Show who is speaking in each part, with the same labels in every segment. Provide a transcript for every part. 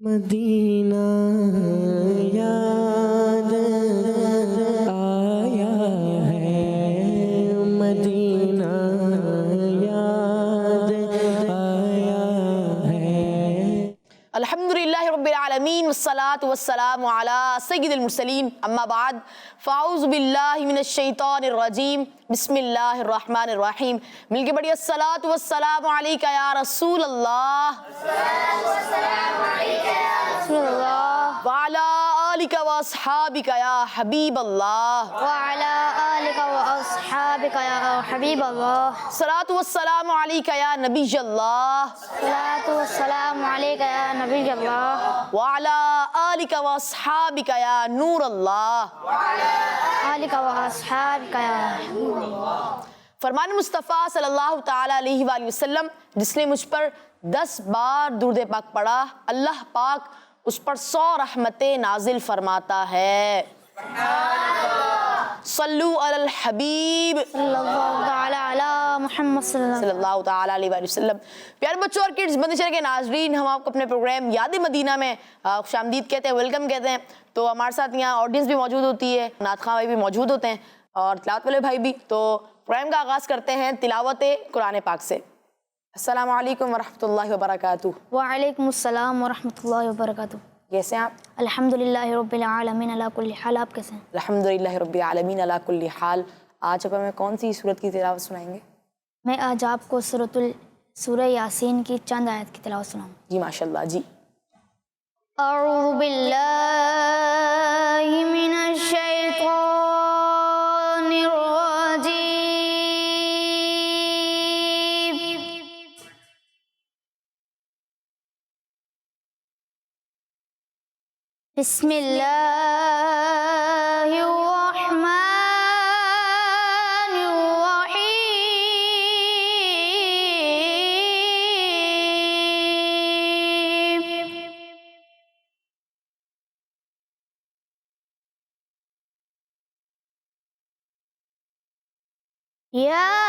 Speaker 1: Medina याद आया है, मदीना याद आया है।
Speaker 2: अल्हम्दुलिल्लाहि रब्बिल आलमीन वस्सलातु वस्सलामु अला सय्यिदिल मुरसलीन अम्मा बाद फ़ाऊज़ु बिल्लाहि मिनश शैतानिर रजीम बिस्मिल्लाहिर रहमानिर रहीम। मिलके बढ़िया अस्सलातु वस्सलामु अलैका या रसूल अल्लाह व अला आलिका व अस्हाबिका या हबीब अल्लाह सलातु वस्सलामु अलैका या नबी अल्लाह व अला आलिका व अस्हाबिका या नूर अल्लाह। फरमान मुस्तफ़ा सल्लल्लाहु ताला अलैहि वसल्लम, जिसने मुझ पर 10 बार दुरूद पाक पढ़ा, अल्लाह पाक उस पर 100 रहमतें नाजिल फरमाता है। सल्लु अलल हबीब सल्लल्लाहु ताला अलैहि वसल्लम। प्यारे बच्चों और किड्स, बंदिशर के नाजरीन, हम आपको अपने प्रोग्राम याद मदीना में खुशामदीद कहते हैं, वेलकम कहते हैं। तो हमारे साथ यहाँ ऑडियंस भी मौजूद होती है, नात खां भाई भी मौजूद होते हैं और तिलावत वाले भाई भी। तो प्रोग्राम का आगाज़ करते हैं तिलावत कुरान पाक से। अस्सलामु अलैकुम वरहमतुल्लाहि वबरकातुहू।
Speaker 3: वालेकुम अस्सलाम वरहमतुल्लाहि वबरकातुहू।
Speaker 2: कैसे हैं आप?
Speaker 3: अल्हम्दुलिल्लाहि रब्बिल आलमीन अला कुल्ली हाल। आप कैसे हैं?
Speaker 2: अल्हम्दुलिल्लाहि रब्बिल आलमीन अला कुल्ली हाल। आज आप हमें कौन सी सूरत की तिलावत सुनाएंगे?
Speaker 3: मैं आज आपको सूरह यासीन की चंद आयत की तिलावत सुनाऊंगा।
Speaker 2: जी माशाल्लाह जी।
Speaker 3: अऊज़ु बिल्लाहि मिनश शैतानिर रजीम। बिस्मिल्लाहिर रहमानिर रहीम। यासीन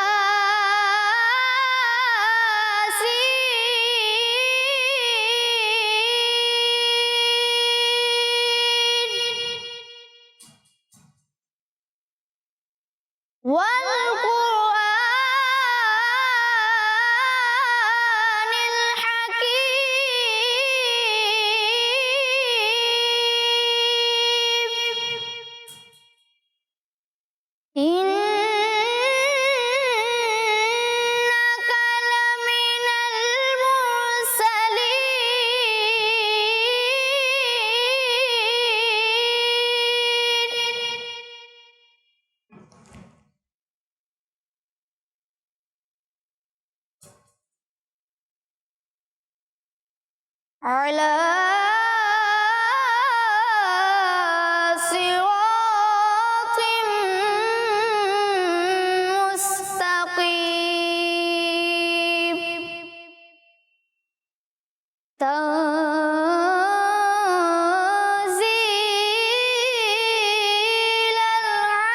Speaker 3: वल कुरआनिल हकीम इन्नका लमिनल मुरसलीन अला सिरातिम मुस्तकीम। तंज़ीलल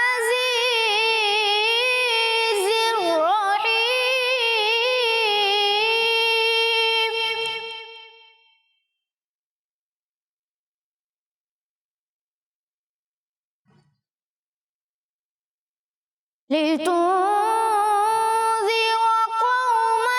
Speaker 3: अज़ीज़िर रहीम। लितुंज़िर कौमन मा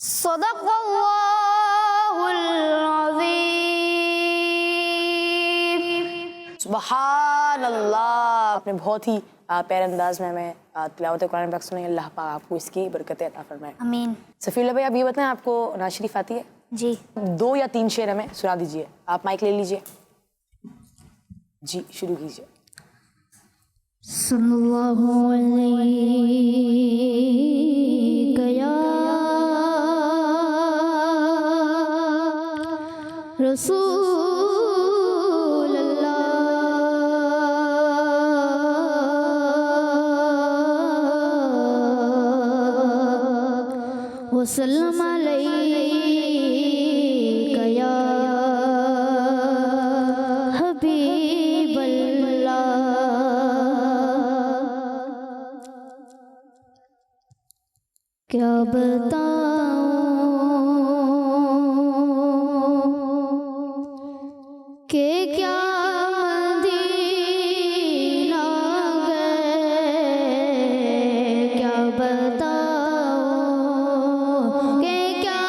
Speaker 3: सदक़ल्लाहुल अज़ीम।
Speaker 2: सुबहान अल्लाह। आपने बहुत ही प्यारे अंदाज में हमें तिलावत कुरान पाक सुनाई। अल्लाह पाक आपको इसकी बरकतें अता फरमाए।
Speaker 3: आमीन।
Speaker 2: सफ़ीला भाई, आप ये बताएं, आपको नात शरीफ आती है?
Speaker 3: जी।
Speaker 2: 2 या 3 शेर हमें सुना दीजिए। आप माइक ले लीजिए जी, शुरू कीजिए।
Speaker 3: सल्लल्लाहु अलैहि या रसूल अल्लाह वसल्लम अलैका या हबीब अल्लाह। क्या बताऊं कि क्या मदीना गए, क्या बताऊं कि क्या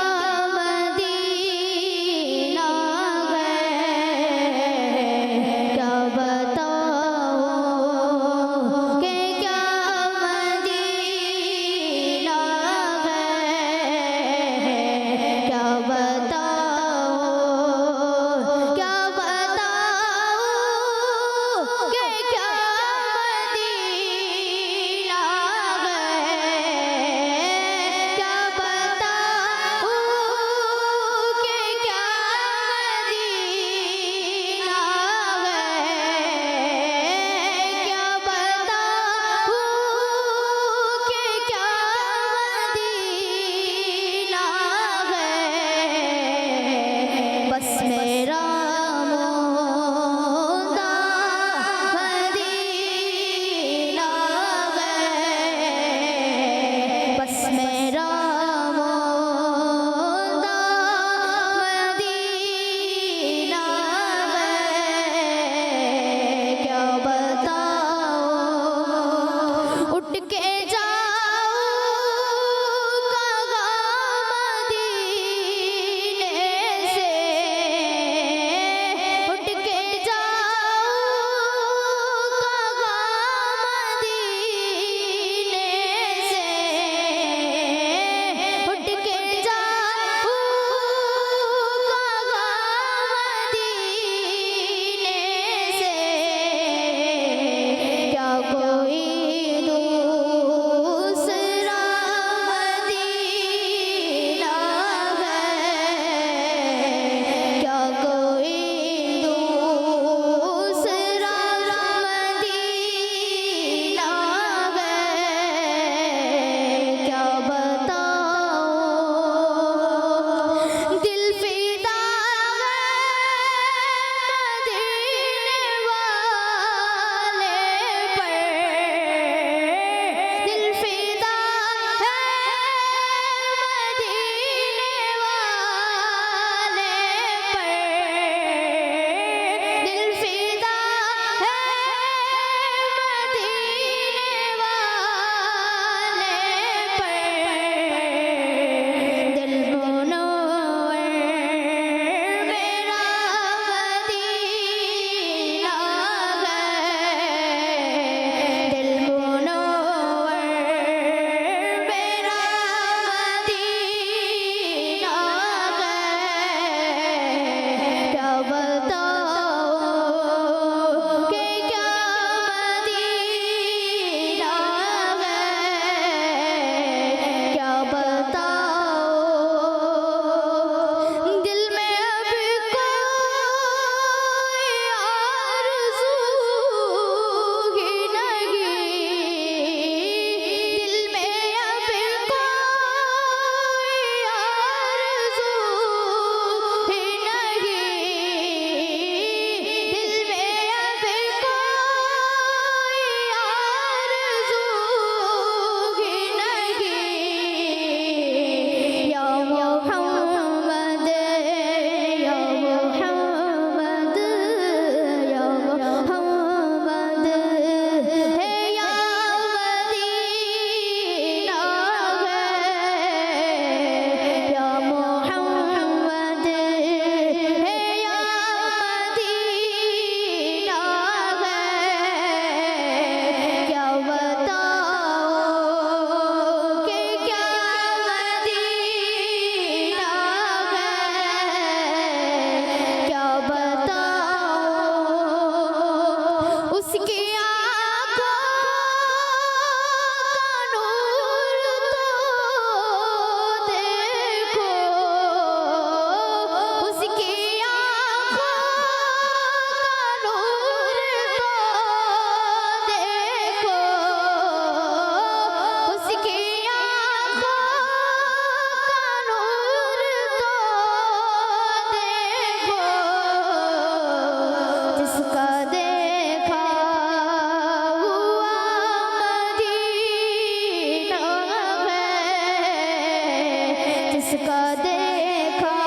Speaker 3: देखा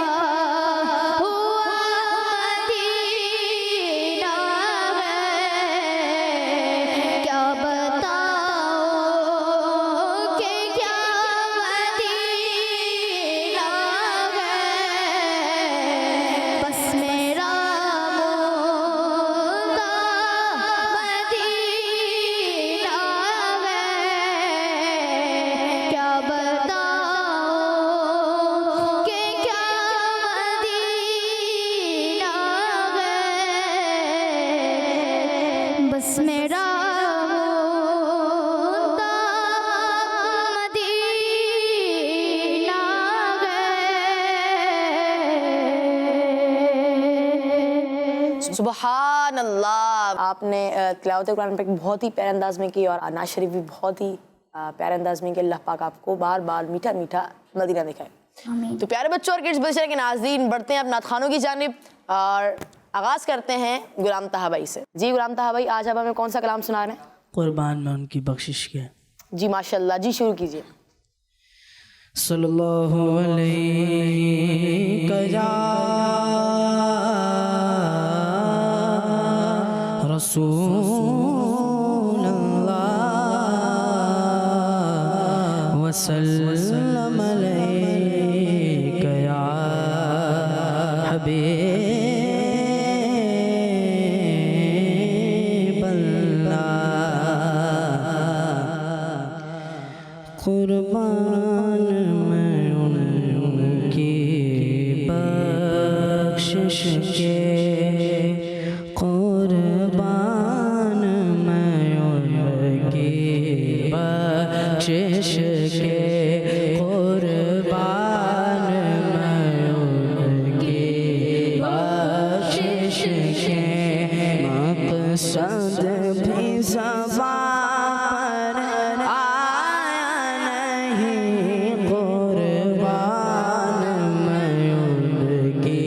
Speaker 3: हुआ मदीना है, क्या बताओ कि क्या मदीना है, बस मेरा मुर्दा मदीना है, क्या बताओ कि क्या मदीना है, बस मेरा मुर्दा मदीना है।
Speaker 2: सुबहान अल्लाह। आपने तिलावत कुरान पे बहुत ही प्यारे अंदाज में की और नाज शरीफ भी बहुत ही प्यारे अंदाज में की। अल्लाह पाक आपको बार बार मीठा मीठा मदीना दिखाए।
Speaker 3: आमीन।
Speaker 2: तो प्यारे बच्चों और किड्स बच्चे के नाज़रीन, बढ़ते हैं अब नात खानों की जानिब और आगाज़ करते हैं गुलाम ताहा भाई से। जी गुलाम ताहा भाई, आज आप हमें कौन सा कलाम सुना रहे हैं?
Speaker 1: कुर्बान में उनकी बख्शिश के।
Speaker 2: जी माशाल्लाह, जी शुरू कीजिए।
Speaker 1: सल्लल्लाहु अलैहि या रसूल अल्लाह वसल्लम अलैका या हबीब अल्लाह। कुर्बान में उनकी बख्शिश के, कुर्बान में उनकी बख्शिश के, कुर्बान में उनकी बख्शिश के, मकसद भी ज़बान पर आया नहीं, कुर्बान में उनकी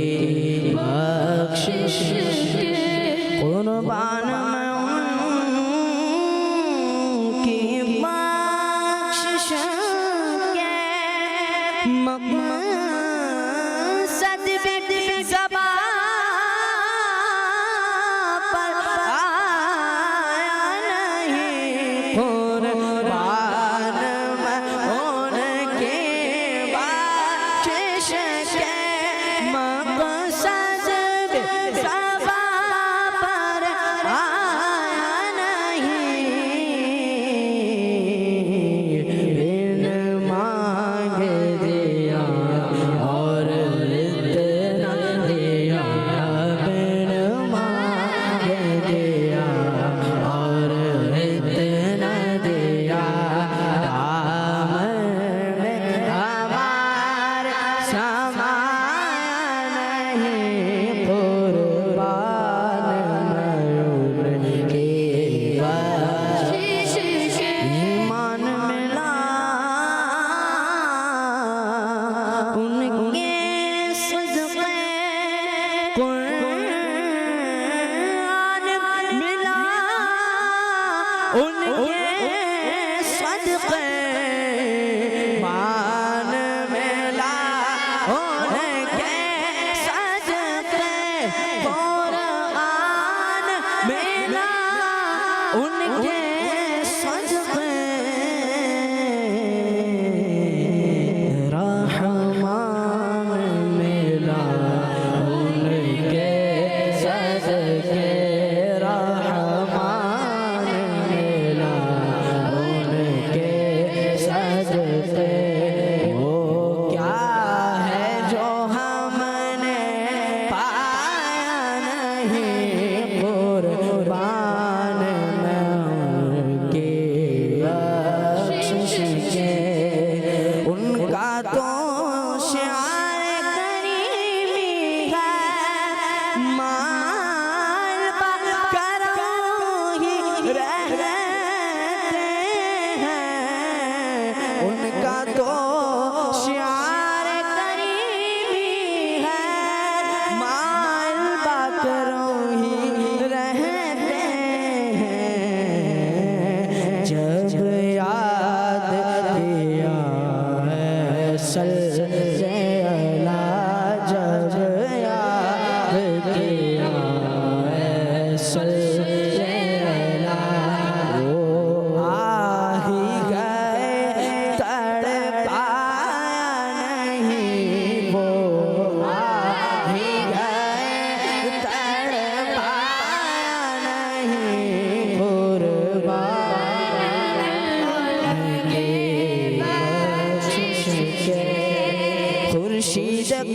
Speaker 1: क़यामत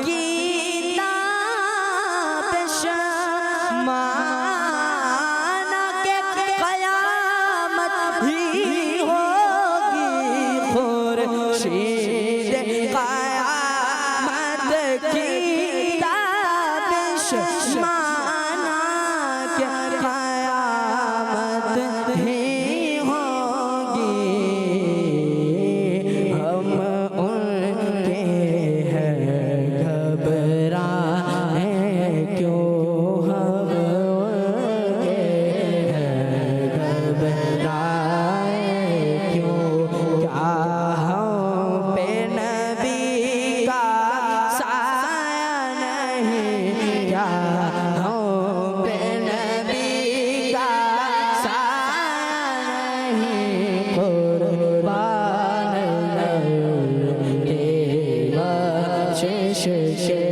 Speaker 1: की ताबिश माना के क़यामत ही होगी खुर्शीद क़यामत की ताबिश माना के क़यामत ही होगी। हम उनके हैं घबराए क्यों, हम उनके हैं घबराए क्यों, क्या हम पे नबी का साया नहीं, क्या हम पे नबी का साया नहीं, कुर्बान के बख्शिश के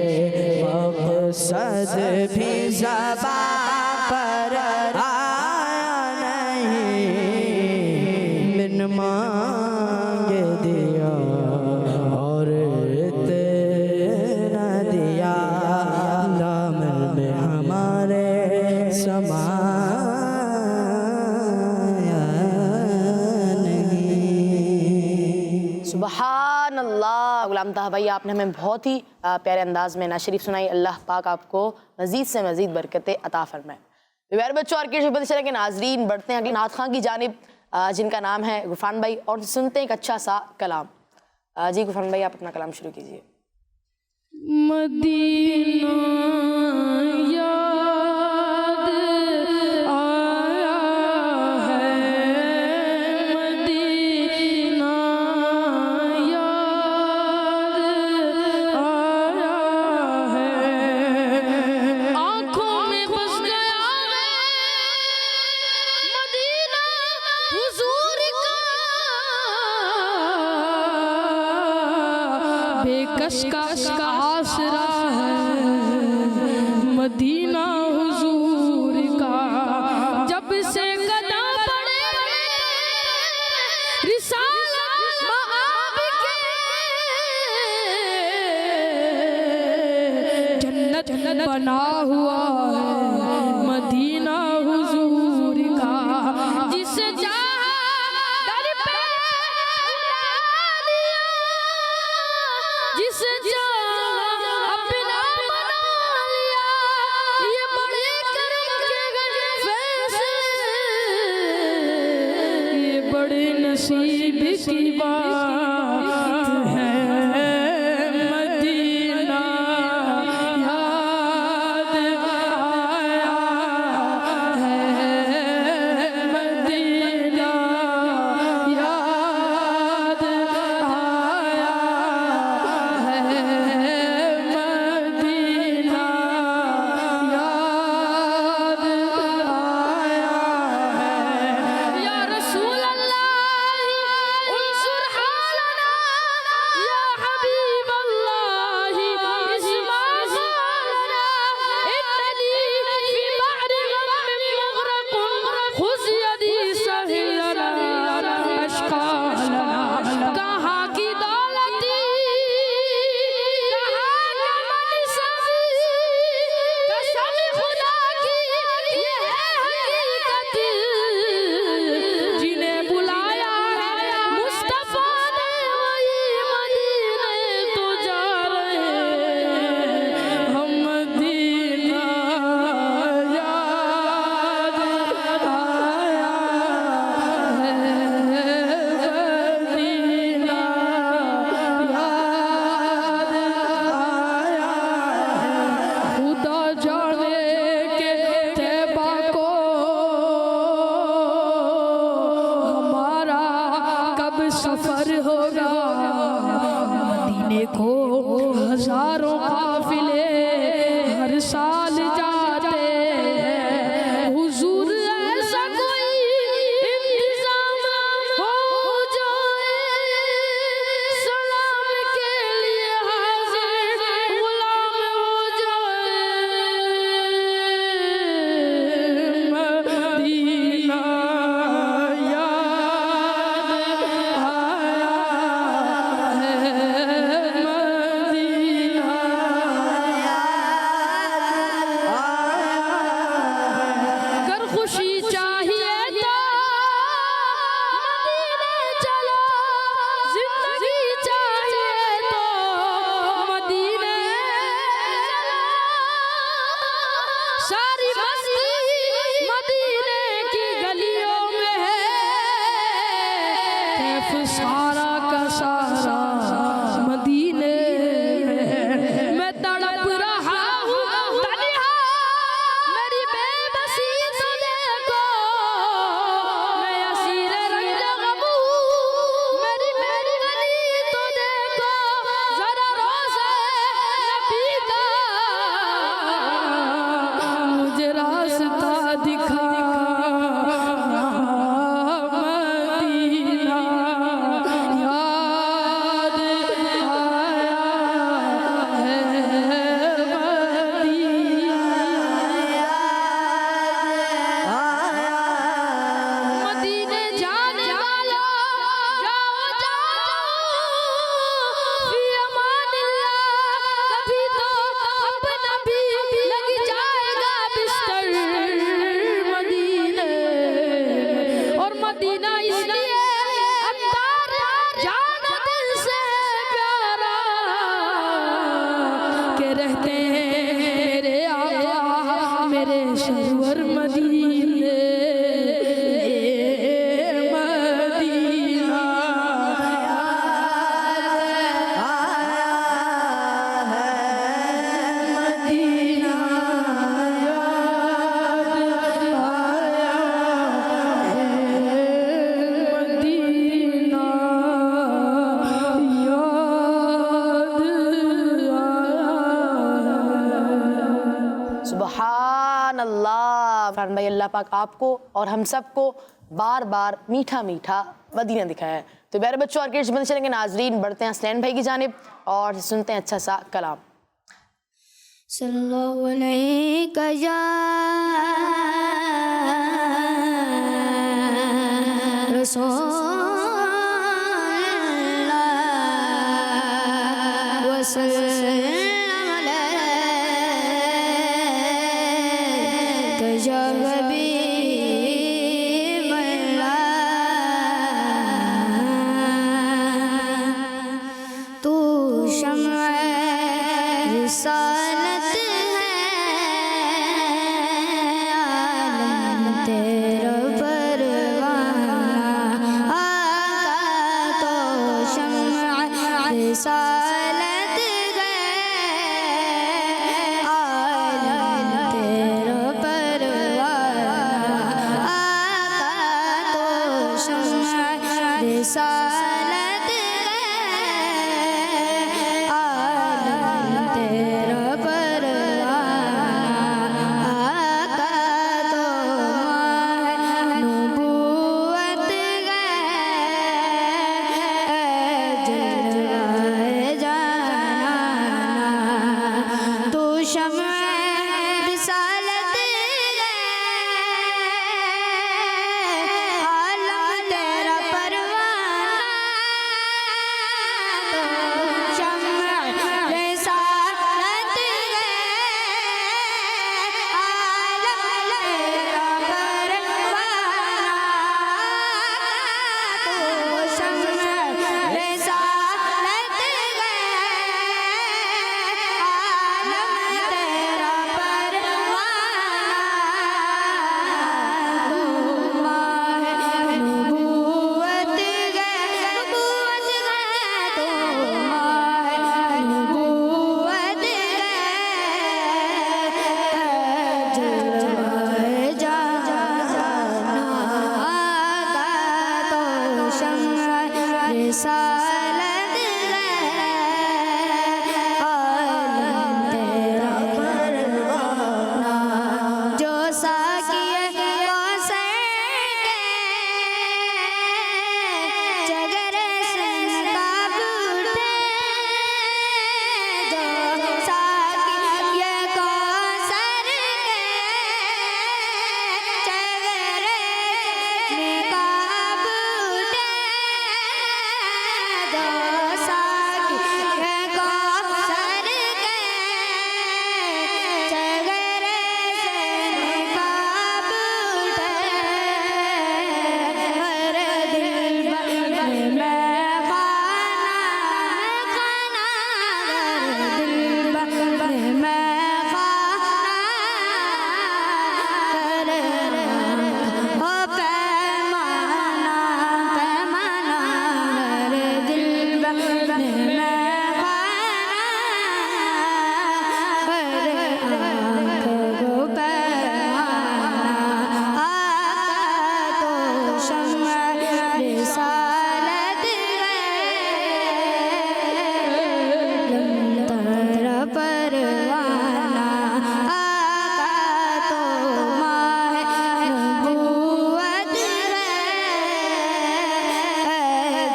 Speaker 1: मक़सद भी ज़बां पर आया नहीं, बिन मांगे दिया और इतना दिया, दामन में हमारे समाया नहीं।
Speaker 2: सुबहान अल्लाह। गुलाम ताहा भाई, आपने हमें बहुत ही प्यारे अंदाज में नात शरीफ सुनाई। अल्लाह पाक आपको मज़ीद से मज़ीद बरकतें अता फरमाए। प्यारे बच्चों और किड्स चैनल के नाजरीन, बढ़ते हैं अगली नात खां की जानिब, जिनका नाम है गुफरान भाई, और सुनते हैं एक अच्छा सा कलाम। जी गुफरान भाई, आप अपना कलाम शुरू कीजिए।
Speaker 4: मदीना याद आया है, मदीना याद आया है, आँखों में बस गया है मदीना हुजूर का, बेकस का आसरा है मदीना हुजूर का, जब से कदम पड़े रिसालत मआब के, जन्नत बना हुआ है मदीना हुजूर का, जिसे चाहा दर पे बुला लिया, जिसे चाहा अपना बना लिया, ये बड़े करम के फैसले, ये बड़े नसीब की बात है, मदीना याद आया है, मदीना याद आया है, मदीना याद आया है। या रसूल अल्लाह उन्सुर हालना, या हबीब अल्लाह इस्मा हालना, इन्ननी फी बहरि गम्मिन मुग़रक़ुन, खुज़ यदी सहिलना अश्क़ालना, कहाँ की दौलती, कहाँ का मनसबी, कसम खुदा की ये है हकीकत, जिन्हें बुलाया है मुस्तफा ने वही मदीने तो जा रहे हैं, हम मदीना याद आया है, मदीना याद आया है, खुदा जाने के तैबा को हमारा कब सफर होगा, मदीने को हजारों काफिले हर साल जाते हैं, हुजूर ऐसा कोई इंतजाम हो जाए, सलाम के लिए हाजिर गुलाम हो जाए, मदीना याद आया
Speaker 2: फरहान भाई, अल्लाह पाक आपको और हम सबको बार बार मीठा मीठा मदीना दिखाया है। तो प्यारे बच्चों और किड्स बंद चैनल के नाजरीन, बढ़ते हैं हसनैन भाई की जानिब और सुनते हैं अच्छा सा कलाम।
Speaker 3: सल्लल्लाहु अलैहि या रसूलल्लाह वसल्लम अलैका या हबीबल्लाह। तू शम्अ रिसालत है, आलम तेरा परवाना। आका तो शम्अ रिसालत है, आलम तेरा परवाना। आका तो शम्अ रिसालत है, आलम तेरा परवाना। आका तो माह नबूवत है, जलवाए जाना। तू शम्अ रिसालत है, आलम तेरा परवाना। तो शम्अ रिसालत है, आलम तेरा परवाना। तो शम्अ रिसालत है, आलम तेरा परवाना। तू माह नबूवत है, नबूवत है। तू माह नबूवत है, जलवाए जाना। आका तो शम्अ रिसालत है, आलम तेरा परवाना। जो साकिए कौसर के जगर सनकाब उठे, जो साकिए कौसर के जगर सनकाब उठे, जो साकिए कौसर के जगर सनकाब उठे। हर दिल में खाना, हर दिल में खाना, हो पैमाना पैमाना। हर दिल में खाना, हर आँख को पैमाना। आका तो शम्अ रिसालत है, आलम तेरा परवाना। आका तो माह नबूवत है,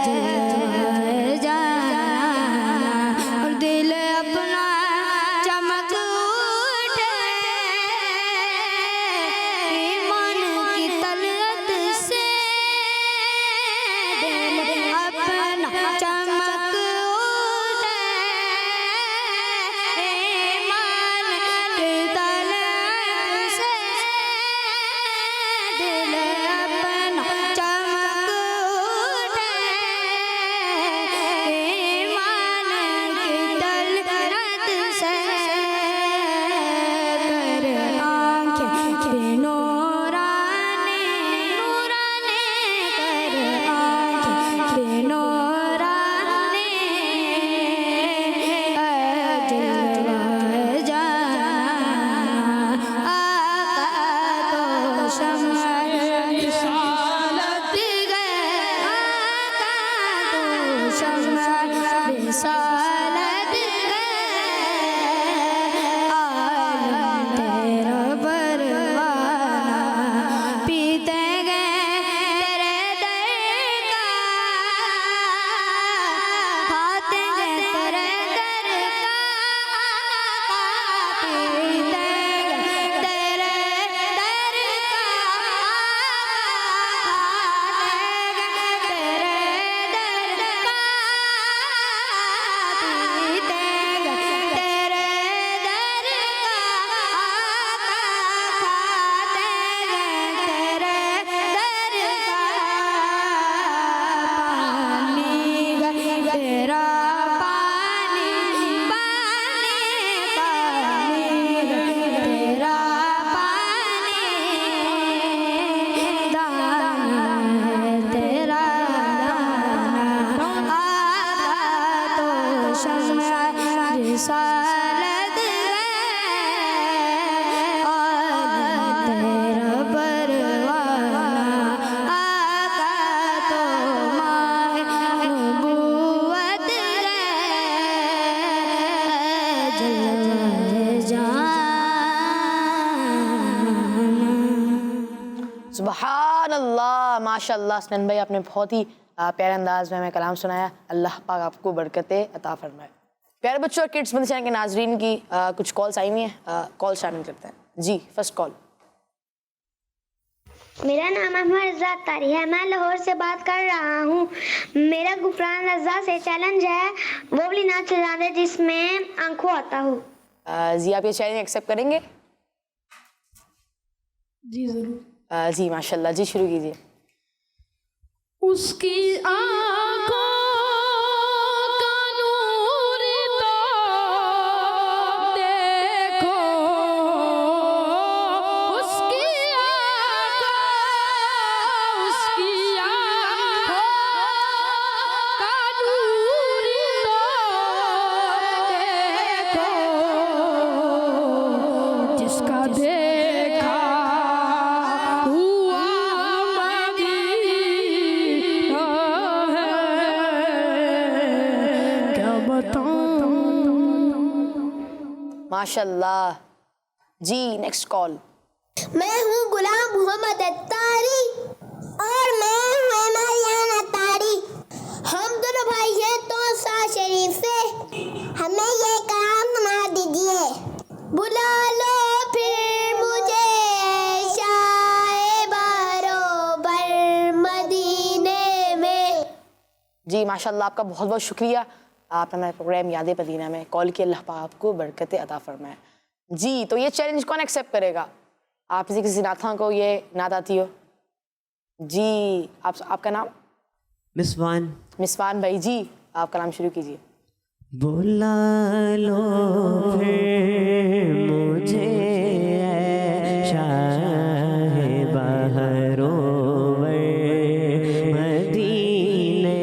Speaker 3: जलवाए जाना। तेरा पानी पानी पानी तेरा पानी दाना है तेरा दाना आका तो शम्मा रिसालत है और तेरा परवाना आका तो माह नबूवत है जलवाए जाना।
Speaker 2: सुबहान अल्लाह, माशाअल्लाह। सनन भाई, आपने बहुत ही प्यारे अंदाज में हमें कलाम सुनाया। अल्लाह पाक आपको बरकतें अता फरमाए। प्यारे बच्चों और किड्स बंदी चैनल के नाजरीन की कुछ कॉल्स आई हुई हैं, कॉल शामिल करते हैं। जी, फर्स्ट कॉल।
Speaker 5: मेरा नाम अहमद रज़ा तारी है। मैं लाहौर से बात कर रहा हूँ। मेरा गुफरान रज़ा से चैलेंज है वो वाली नाच सुना दे जिसमें आंखों आता हो।
Speaker 2: जी, आप ये चैलेंज एक्सेप्ट करेंगे?
Speaker 4: जी जरूर।
Speaker 2: जी माशाल्लाह, जी शुरू कीजिए।
Speaker 4: उसकी आंखों का नूर तो देखो, उसकी आंखों का नूर तो देखो, जिसका देखा हुआ मदीना है, क्या बताऊं।
Speaker 2: माशाल्लाह। जी, नेक्स्ट कॉल।
Speaker 5: मैं हूँ गुलाम मोहम्मद अत्तारी और मैं हूँ मरियाम अत्तारी। हम दोनों भाई हैं तो शरीफ से। हमें ये काम सुना दीजिए। बुला लो फिर मुझे शाए बरोबर मदीने में।
Speaker 2: जी माशाल्लाह, आपका बहुत बहुत शुक्रिया। आपने हमारे प्रोग्राम याद मदीना में कॉल किया। अल्लाह पाक आपको बरकतें अता फरमाए। जी, तो ये चैलेंज कौन एक्सेप्ट करेगा? आप किसी नाथा को ये नात आती हो? जी, आपका नाम?
Speaker 1: मिसवान।
Speaker 2: मिसवान भाई, जी आपका नाम शुरू कीजिए।
Speaker 1: बुला लो फिर मुझे शाहे बहरोवर मदीने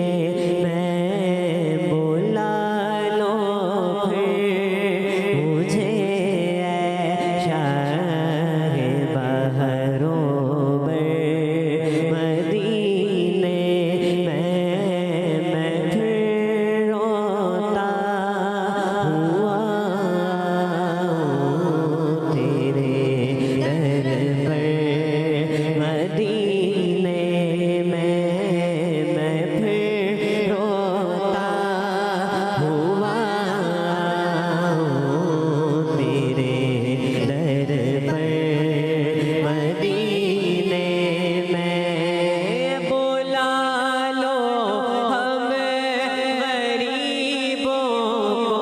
Speaker 1: में। बुला लो फिर मुझे शाहे बहरोवर मदीने में। मैं फिर रोता हुआ तेरे दर पर मदीने में। मैं फिर रोता हुआ तेरे दर पर मदीने में। बुला लो हम गरीबों को,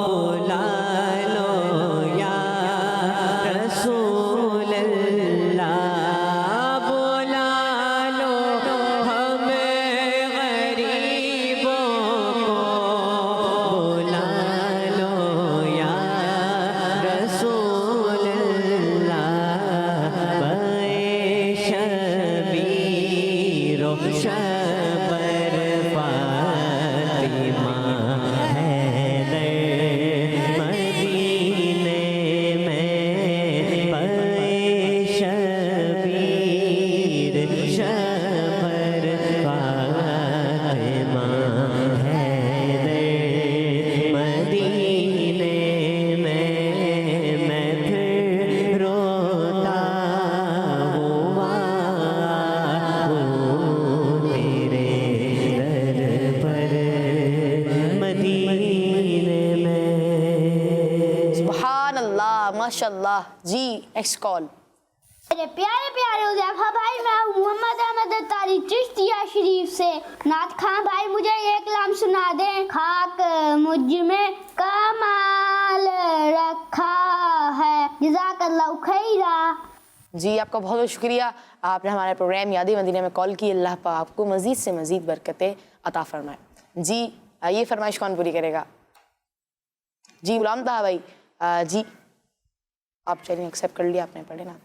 Speaker 1: बुला लो या रसूल अल्लाह। बुला लो हम गरीबों को, बुला लो या रसूल अल्लाह। शबीर शबर फातिमा हैदर मदीने में। शबीर शबर फातिमा हैदर मदीने में। मैं फिर रोता हुआ तेरे दर पर मदीने में।
Speaker 2: सुभान अल्लाह, माशाल्लाह। जी, नेक्स्ट कॉल।
Speaker 5: मेरे प्यारे प्यारे उज़ैफ़ा भाई, मैं हूँ मोहम्मद अहमद अत्तारी चिश्तिया शरीफ से। नात खां भाई, मुझे ये कलाम सुना दें। खाक मुझ में कमाल रखा है, जज़ाकल्लाहु खैरा।
Speaker 2: जी, आपका बहुत बहुत शुक्रिया। आपने हमारे प्रोग्राम याद मदीना में कॉल की। अल्लाह पाक आपको मज़ीद से मज़ीद बरकतें अता फरमाए। जी ये फरमाइश कौन पूरी करेगा? जी गुलाम ताहा भाई, जी आप चलिए एक्सेप्ट कर लिया आपने, पढ़े ना।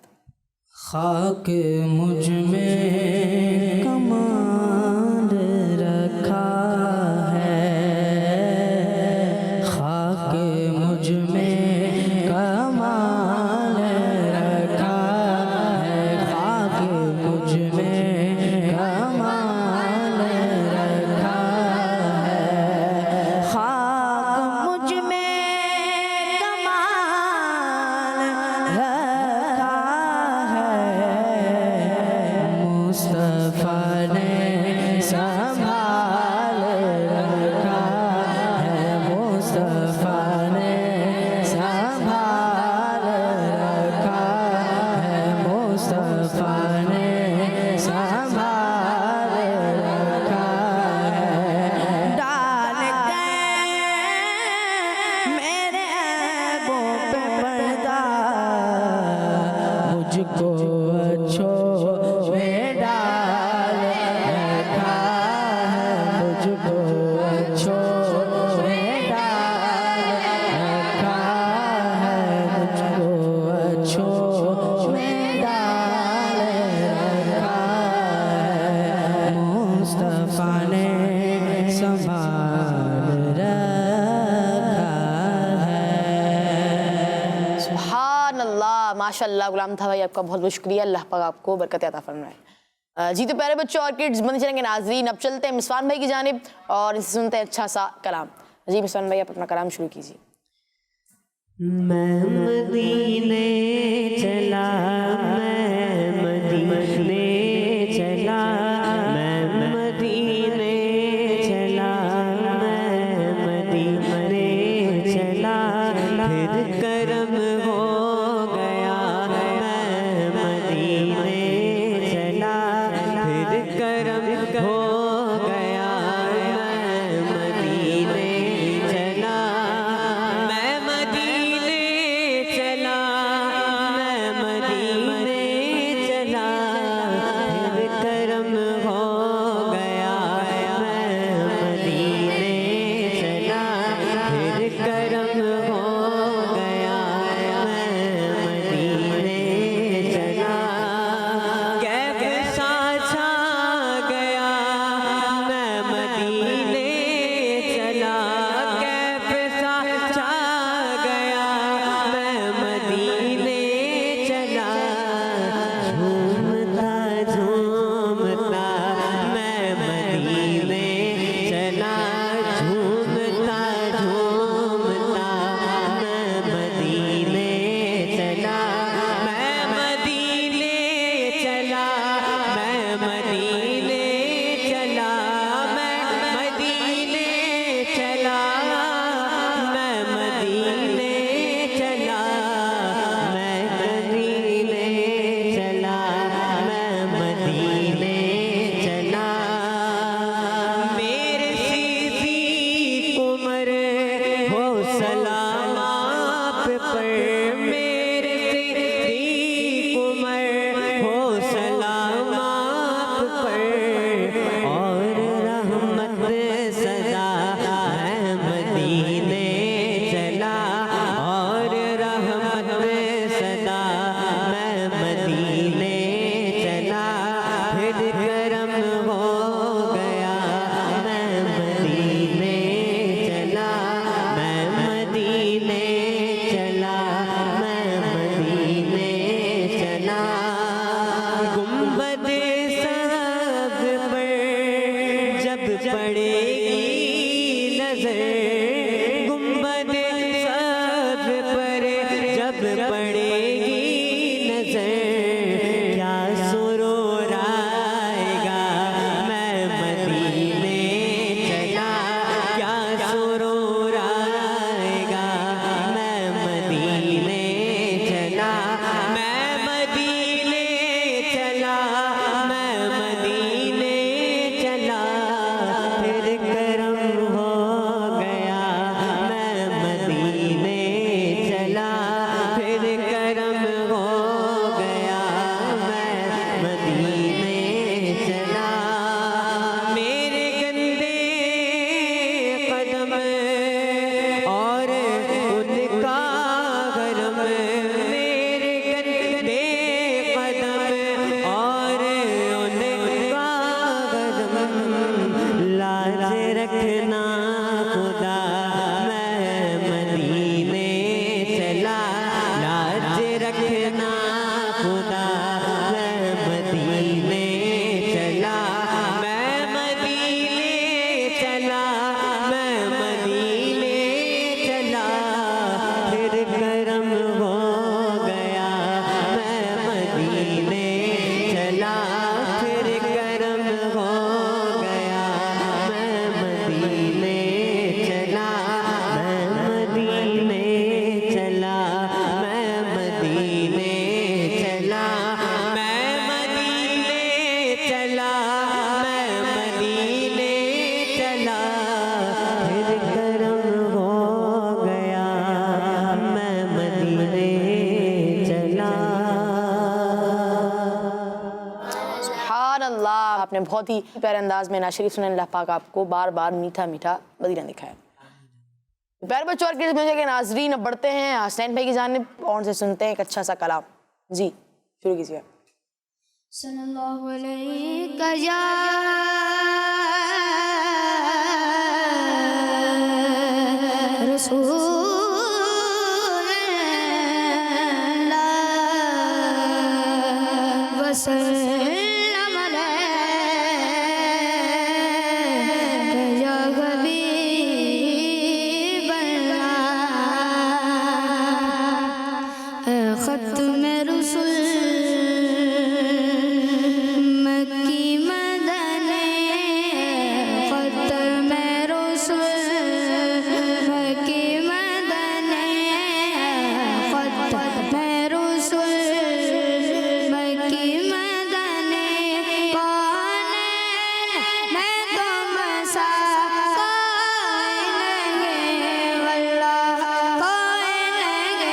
Speaker 1: खाक मुझ में कमाल रखा है, खाक मुझ में कमाल रखा है, खाक मुझ में कमाल रखा है, खाक मुझ में कमाल रखा है, मुस्तफा ने संभाल रखा है, मुस्तफा ने संभाल रखा है, मुस्तफा ने संभाल रखा है, डाल गए मेरे ऐबों पे पर्दा, मुझको अच्छों में डाल रखा है, मुझको अच्छों में डाल रखा है, मुझको अच्छों में डाल रखा है, मुस्तफा ने संभाल रखा है।
Speaker 2: सुभान अल्लाह, माशाअल्लाह गुलाम था भाई, आपका बहुत बहुत शुक्रिया, अल्लाह पाक आपको बरकत अता फरमाए। जी तो प्यारे बच्चों और किड्स बंदी चैनल के नाजरीन, अब चलते हैं मिसवान भाई की जानिब और इनसे सुनते हैं अच्छा सा कलाम। जी मिसवान भाई आप अपना कलाम शुरू कीजिए।
Speaker 1: मैं मदीने चला, मैं मदीने चला, मैं मदीने चला, मैं मदीने चला, फिर करम हो गया, मैं मदीने चला, फिर करम हो गया, मैं मदीने चला, मैं मदीने चला, मैं मदीने चला, फिर करम हो गया, मैं मदीने चला, फिर करम हो गया, मैं मदीने चला, कैफ सा छा गया, मैं मदीने चला, कैफ सा छा गया, मैं मदीने चला, झूमता झूमता मैं मदीने चला, झूमता झूमता मैं मदीने चला, मैं मदीने चला, मैं मदीने चला, मैं मदीने चला, मैं मदीने चला, मैं मदीने चला, मैं मदीने चला, मेरे सिद्दीक़ उमर हो सलाम आप पर, मेरे सिद्दीक़ उमर हो सलाम आप पर, और रहमत सदा मैं मदीने चला, और रहमत सदा मैं मदीने चला, फिर करम हो गया, मैं मदीने चला, मैं मदीने चला, मैं मदीने चला, गुंबद सब्ज़ पर जब पड़ेगी नजर, गुंबद सब्ज़ पर जब पड़ेगी नजर, क्या सुरूर आएगा, मैं मदीने चला, क्या सुरूर आएगा, मैं मदीने चला, मैं मदीने चला, मैं मदीने चला, फिर करम हो गया,
Speaker 2: आपने बहुत ही प्यारे अंदाज में नाज़ शरीफ सुने। अल्लाह पाक आपको बार बार मीठा मीठा मदीना दिखाए। प्यारे बच्चों और किड्स के नाजरीन, अब बढ़ते हैं हसनैन भाई की जानिब और से सुनते हैं एक अच्छा सा कलाम। जी शुरू कीजिए।
Speaker 5: सल्लल्लाहु अलैहि या रसूल अल्लाह वसल्लम अलैहि या हबीब अल्लाह खत्म रसूल मक्की मदनी खत्म रसूल मक्की मदनी खत्म रसूल मक्की मदनी कौन मैं तुम सा कोई नहीं वल्लाह कोई नहीं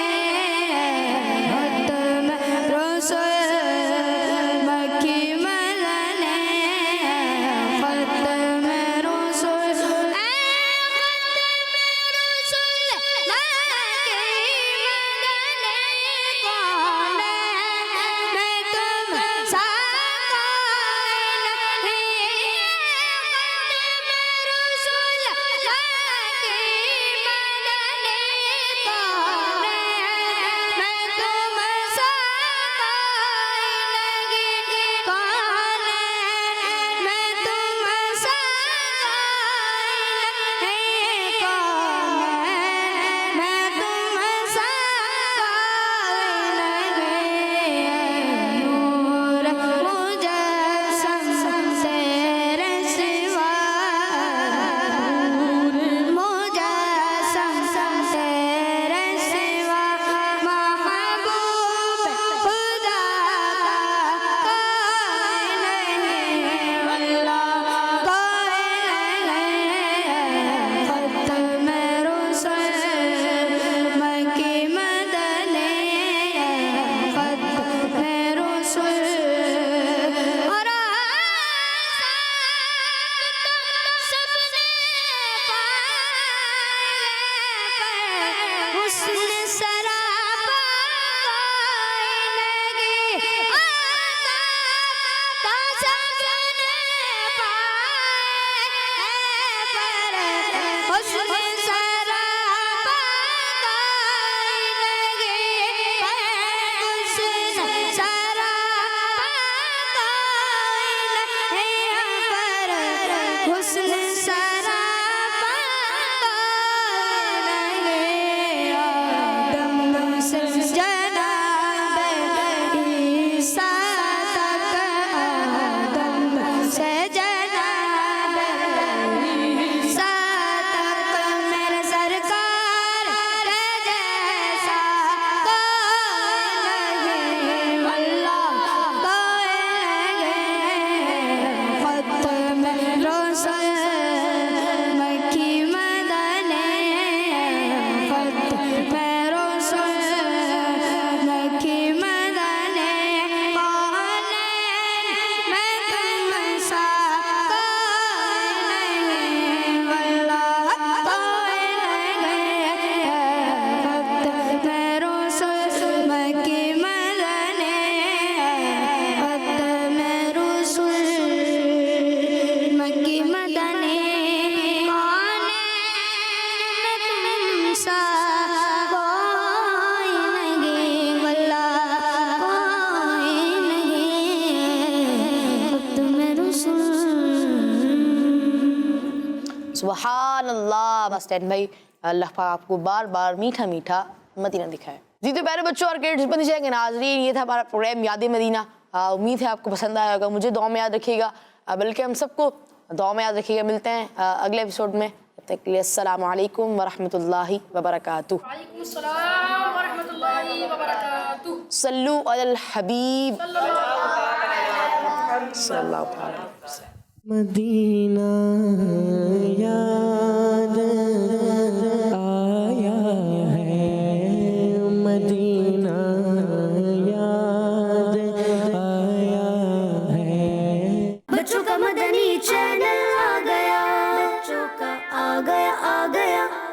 Speaker 5: खत्म रसूल मक्की मदनी खत्म रसूल
Speaker 2: सुभान अल्लाह। बस टेन भाई, अल्लाह पाक आपको बार बार मीठा मीठा मदीना दिखाए। जी तो प्यारे बच्चों और किड्स बन जाएंगे नाजरीन, ये था हमारा प्रोग्राम याद मदीना। उम्मीद है आपको पसंद आया होगा, मुझे दुआ में याद रखिएगा, बल्कि हम सबको दुआ में याद रखिएगा। मिलते हैं अगले एपिसोड में, तब तक के लिए अस्सलामु अलैकुम वरहमतुल्लाहि वबरकातुहू।
Speaker 4: वालेकुम अस्सलाम वरहमतुल्लाहि वबरकातुहू।
Speaker 2: सल्लू अलल हबीब सल्लल्लाहु अलैहि वसल्लम।
Speaker 1: मदीना याद आया है, मदीना याद आया है।
Speaker 5: बच्चों का
Speaker 6: गया